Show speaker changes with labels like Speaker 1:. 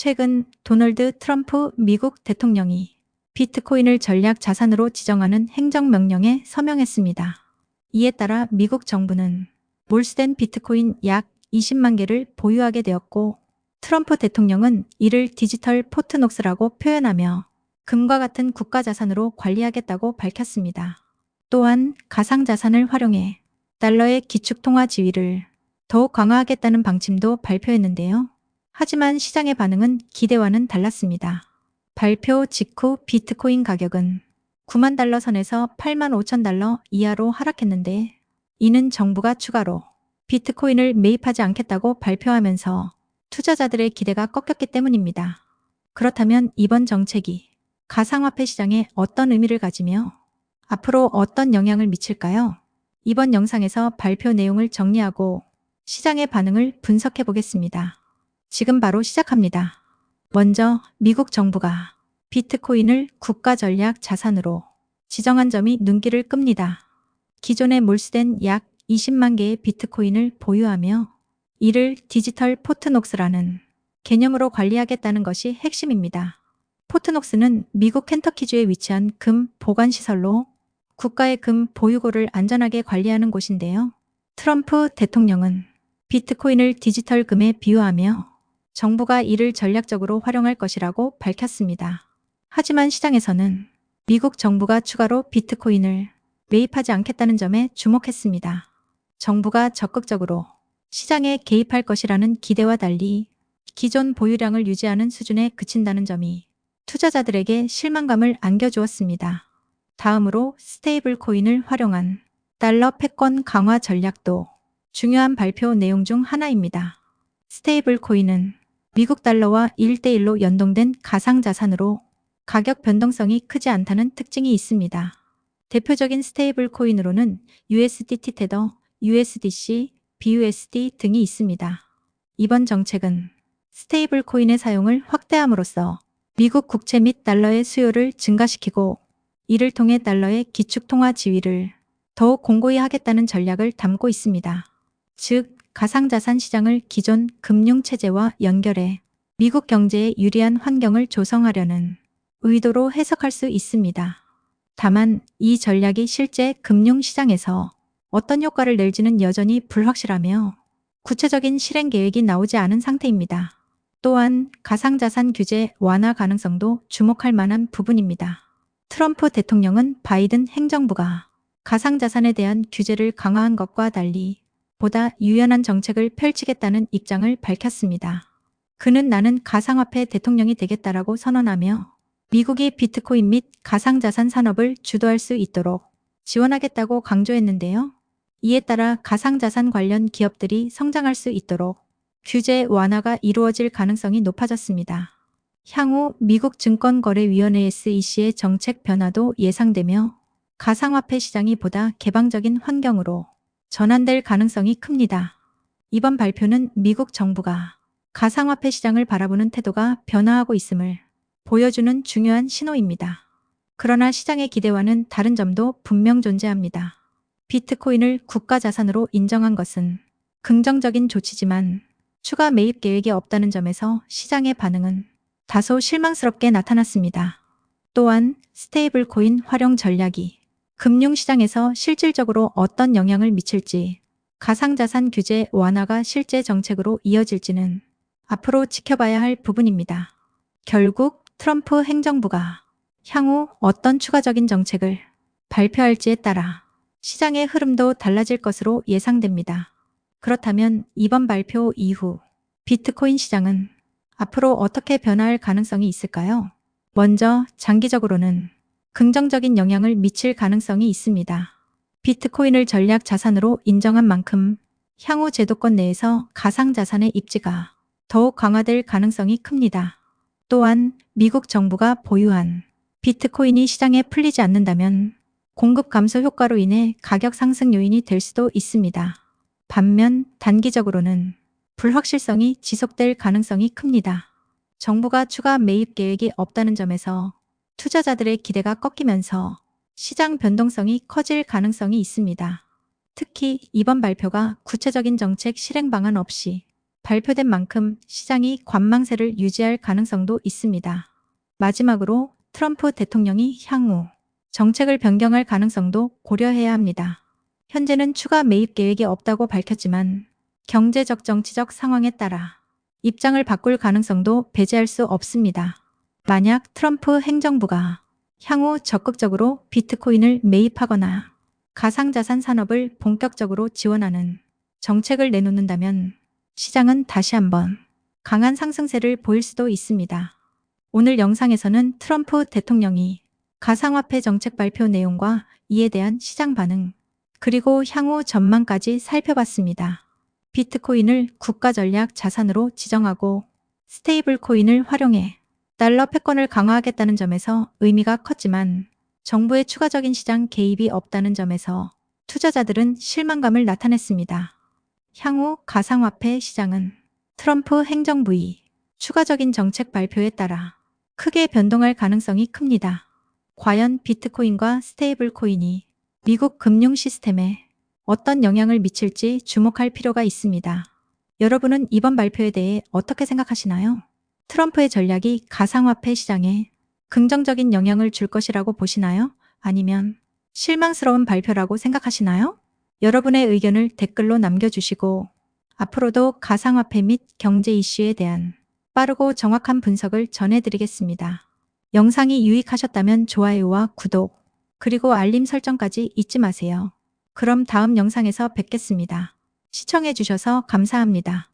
Speaker 1: 최근 도널드 트럼프 미국 대통령이 비트코인을 전략 자산으로 지정하는 행정명령에 서명했습니다. 이에 따라 미국 정부는 몰수된 비트코인 약 20만 개를 보유하게 되었고, 트럼프 대통령은 이를 디지털 포트녹스라고 표현하며 금과 같은 국가자산으로 관리하겠다고 밝혔습니다. 또한 가상자산을 활용해 달러의 기축통화 지위를 더욱 강화하겠다는 방침도 발표했는데요. 하지만 시장의 반응은 기대와는 달랐습니다. 발표 직후 비트코인 가격은 9만 달러 선에서 8만 5천 달러 이하로 하락했는데, 이는 정부가 추가로 비트코인을 매입하지 않겠다고 발표하면서 투자자들의 기대가 꺾였기 때문입니다. 그렇다면 이번 정책이 가상화폐 시장에 어떤 의미를 가지며 앞으로 어떤 영향을 미칠까요? 이번 영상에서 발표 내용을 정리하고 시장의 반응을 분석해 보겠습니다. 지금 바로 시작합니다. 먼저 미국 정부가 비트코인을 국가 전략 자산으로 지정한 점이 눈길을 끕니다. 기존에 몰수된 약 20만 개의 비트코인을 보유하며 이를 디지털 포트녹스라는 개념으로 관리하겠다는 것이 핵심입니다. 포트녹스는 미국 켄터키주에 위치한 금 보관시설로 국가의 금 보유고를 안전하게 관리하는 곳인데요. 트럼프 대통령은 비트코인을 디지털 금에 비유하며 정부가 이를 전략적으로 활용할 것이라고 밝혔습니다. 하지만 시장에서는 미국 정부가 추가로 비트코인을 매입하지 않겠다는 점에 주목했습니다. 정부가 적극적으로 시장에 개입할 것이라는 기대와 달리 기존 보유량을 유지하는 수준에 그친다는 점이 투자자들에게 실망감을 안겨주었습니다. 다음으로 스테이블 코인을 활용한 달러 패권 강화 전략도 중요한 발표 내용 중 하나입니다. 스테이블 코인은 미국 달러와 1대1로 연동된 가상자산으로 가격 변동성이 크지 않다는 특징이 있습니다. 대표적인 스테이블 코인으로는 USDT 테더, USDC, BUSD 등이 있습니다. 이번 정책은 스테이블 코인의 사용을 확대함으로써 미국 국채 및 달러의 수요를 증가시키고, 이를 통해 달러의 기축통화 지위를 더욱 공고히 하겠다는 전략을 담고 있습니다. 즉, 가상자산 시장을 기존 금융체제와 연결해 미국 경제에 유리한 환경을 조성하려는 의도로 해석할 수 있습니다. 다만 이 전략이 실제 금융시장에서 어떤 효과를 낼지는 여전히 불확실하며 구체적인 실행 계획이 나오지 않은 상태입니다. 또한 가상자산 규제 완화 가능성도 주목할 만한 부분입니다. 트럼프 대통령은 바이든 행정부가 가상자산에 대한 규제를 강화한 것과 달리 보다 유연한 정책을 펼치겠다는 입장을 밝혔습니다. 그는 나는 가상화폐 대통령이 되겠다라고 선언하며 미국이 비트코인 및 가상자산 산업을 주도할 수 있도록 지원하겠다고 강조했는데요. 이에 따라 가상자산 관련 기업들이 성장할 수 있도록 규제 완화가 이루어질 가능성이 높아졌습니다. 향후 미국 증권거래위원회 SEC의 정책 변화도 예상되며 가상화폐 시장이 보다 개방적인 환경으로 전환될 가능성이 큽니다. 이번 발표는 미국 정부가 가상화폐 시장을 바라보는 태도가 변화하고 있음을 보여주는 중요한 신호입니다. 그러나 시장의 기대와는 다른 점도 분명 존재합니다. 비트코인을 국가자산으로 인정한 것은 긍정적인 조치지만 추가 매입 계획이 없다는 점에서 시장의 반응은 다소 실망스럽게 나타났습니다. 또한 스테이블 코인 활용 전략이 금융시장에서 실질적으로 어떤 영향을 미칠지, 가상자산 규제 완화가 실제 정책으로 이어질지는 앞으로 지켜봐야 할 부분입니다. 결국 트럼프 행정부가 향후 어떤 추가적인 정책을 발표할지에 따라 시장의 흐름도 달라질 것으로 예상됩니다. 그렇다면 이번 발표 이후 비트코인 시장은 앞으로 어떻게 변화할 가능성이 있을까요? 먼저 장기적으로는 긍정적인 영향을 미칠 가능성이 있습니다. 비트코인을 전략 자산으로 인정한 만큼 향후 제도권 내에서 가상자산의 입지가 더욱 강화될 가능성이 큽니다. 또한 미국 정부가 보유한 비트코인이 시장에 풀리지 않는다면 공급 감소 효과로 인해 가격 상승 요인이 될 수도 있습니다. 반면 단기적으로는 불확실성이 지속될 가능성이 큽니다. 정부가 추가 매입 계획이 없다는 점에서 투자자들의 기대가 꺾이면서 시장 변동성이 커질 가능성이 있습니다. 특히 이번 발표가 구체적인 정책 실행 방안 없이 발표된 만큼 시장이 관망세를 유지할 가능성도 있습니다. 마지막으로 트럼프 대통령이 향후 정책을 변경할 가능성도 고려해야 합니다. 현재는 추가 매입 계획이 없다고 밝혔지만 경제적 정치적 상황에 따라 입장을 바꿀 가능성도 배제할 수 없습니다. 만약 트럼프 행정부가 향후 적극적으로 비트코인을 매입하거나 가상자산 산업을 본격적으로 지원하는 정책을 내놓는다면 시장은 다시 한번 강한 상승세를 보일 수도 있습니다. 오늘 영상에서는 트럼프 대통령이 가상화폐 정책 발표 내용과 이에 대한 시장 반응, 그리고 향후 전망까지 살펴봤습니다. 비트코인을 국가 전략 자산으로 지정하고 스테이블 코인을 활용해 달러 패권을 강화하겠다는 점에서 의미가 컸지만 정부의 추가적인 시장 개입이 없다는 점에서 투자자들은 실망감을 나타냈습니다. 향후 가상화폐 시장은 트럼프 행정부의 추가적인 정책 발표에 따라 크게 변동할 가능성이 큽니다. 과연 비트코인과 스테이블 코인이 미국 금융 시스템에 어떤 영향을 미칠지 주목할 필요가 있습니다. 여러분은 이번 발표에 대해 어떻게 생각하시나요? 트럼프의 전략이 가상화폐 시장에 긍정적인 영향을 줄 것이라고 보시나요? 아니면 실망스러운 발표라고 생각하시나요? 여러분의 의견을 댓글로 남겨주시고 앞으로도 가상화폐 및 경제 이슈에 대한 빠르고 정확한 분석을 전해드리겠습니다. 영상이 유익하셨다면 좋아요와 구독, 그리고 알림 설정까지 잊지 마세요. 그럼 다음 영상에서 뵙겠습니다. 시청해주셔서 감사합니다.